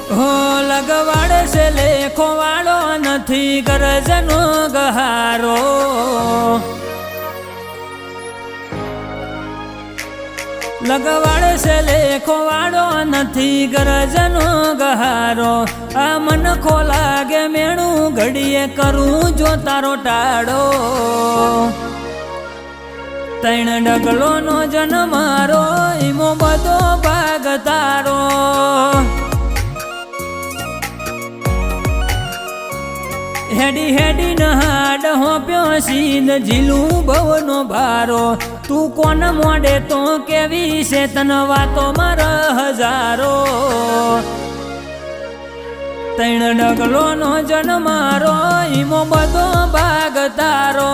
હો લગવાડે છે લેખો વાળો નથી ગરજનો ગહારો લગવાડે છે લેખો વાળો નથી ગરજનો ગહારો આ મન ખો લાગે મેણું ઘડીએ કરું જો તારો ટાળો તૈણ ડગલો નો જન્મ મારો ઈમો બધો ભાગ તારો હેડી હેડી નહાડ હોપ્યો સીધ ઝીલું ભવનો ભારો તું કોણ મોડે તો કેવી છે તન વાતો મારા હજારો તૈણ ડગલો નો જન્મ મારો ઈમો બધો ભાગ તારો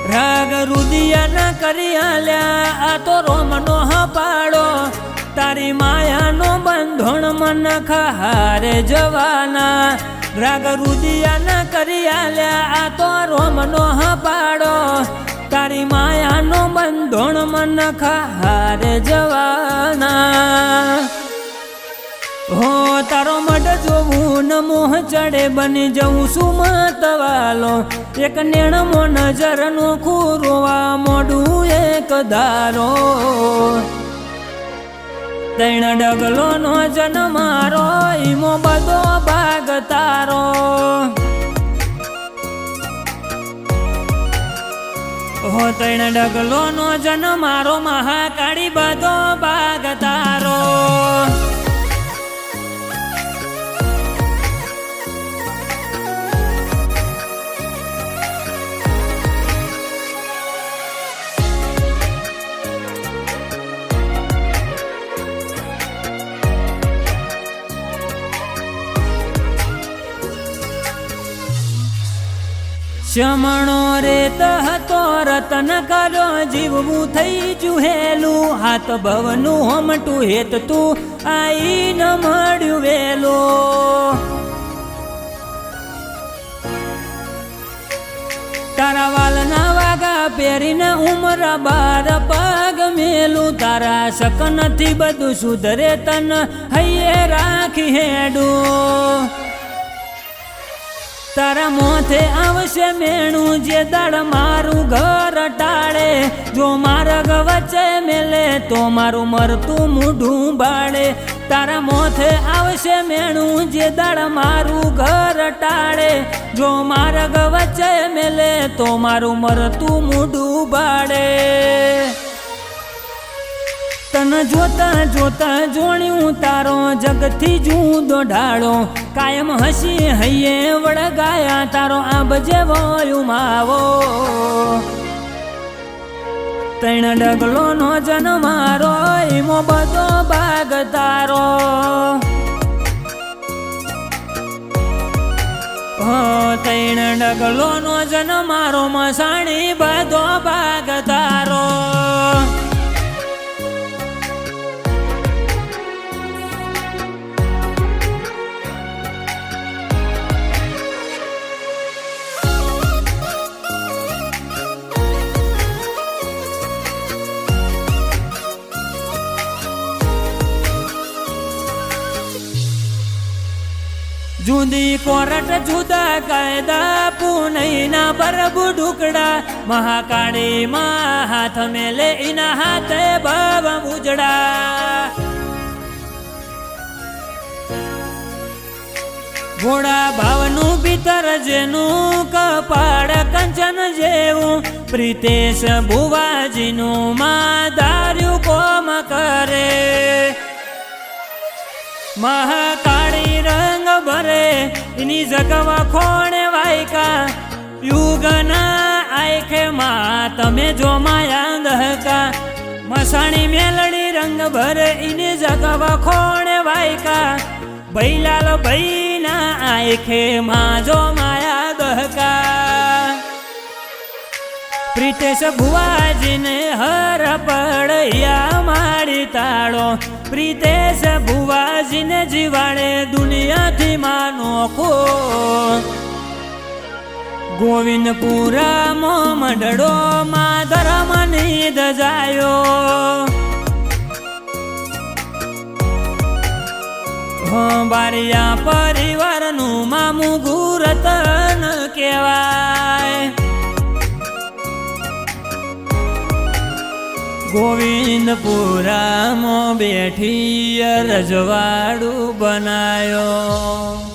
રાગ રુદિયા ના કરી આલ્યા આ તો રોમનો હપાડો તારી માયાનો બંધોણ મન ખારે જવાના રાગ રુદિયા ના કરી આલ્યા આ તો રોમનો હપાડો તારી માયાનો બંધોણ મન ખારે જવાના હો તારો મઢ જોવું ન મોહ ચડે બની જવું શું મતવાલો એક નેણમો નજરનો ખૂરોવા મોઢું એક ધારો તૈણ ડગલો નો જન્મ મારો ઈમો બધો ભાગ તારો હો તૈણ ડગલો નો જન્મ મારો મહાકાળી બધો ભાગ તારો શમણો રેત હતો રતન કરો જીવવું થઈ જુહેલું હાથ ભવનું હોમટું હેત તું આઈ ન મળ્યું વેલો તારા વાલના વાગા પહેરીને ઉમર બાર પગ મેલું તારા શક નથી બધું સુધરે તન હૈયે રાખી હેડું તારા મોથે આવશે મેણું જે દળ મારું ઘર ટાળે જો માર્ગ વચ્ચે મેલે તો મારું મરતું મૂઢું બાળે તારા મોથે આવશે મેણું જે દળ મારું ઘર ટાળે જો માર્ગ વચ્ચે મેલે તો મારું મરતું મૂઢું બાળે તન જોતા જોતા જોણ્યું તારો જગથી જુદો ઢાળો કાયમ હસી હૈયે વળગાયા તારો આંબ જેવો ઉમાવો તૈણ ડગલો નો જન્મ મારો ઈમો બધો ભાગ તારો હો તૈણ ડગલો નો જન્મ મારો મસાણી બધો ભાગ તારો જુદી કોરટ જુદા કાયદા પુનઈના બરબુ ઢુકડા મહાકાળી માં હાથ મેલે ઇના હાથે ભવ ઉજડા ઘોડા ભાવનું ભીતર જેનું કપાળ કંચન જેવું પ્રીતેશ ભુવાજીનું માં ધાર્યું કોમ કરે મહાકાળી રંગ ભરે એની જગવા ખોણે વાયકા યુગના આયખે માં તમે જો માયા દહકા મસાણી મેલડી રંગ ભરે એની જગવા ખોણે વાયકા ભૈલાલ ભૈના આયખે માં જો માયા દહકા પ્રીતેશ ભુવાજીને હર પડ્યા મારી તાળો પ્રીતેશ ભુવાજીને જીવાડે દુનિયાથી માનો ખો ગોવિંદપુરા મંડળો માં ધર્મની દજાયો બારિયા પરિવારનું મામું ગુરતન કહેવાય. ગોવિંદપુરામાં બેઠી રજવાડું બનાયો.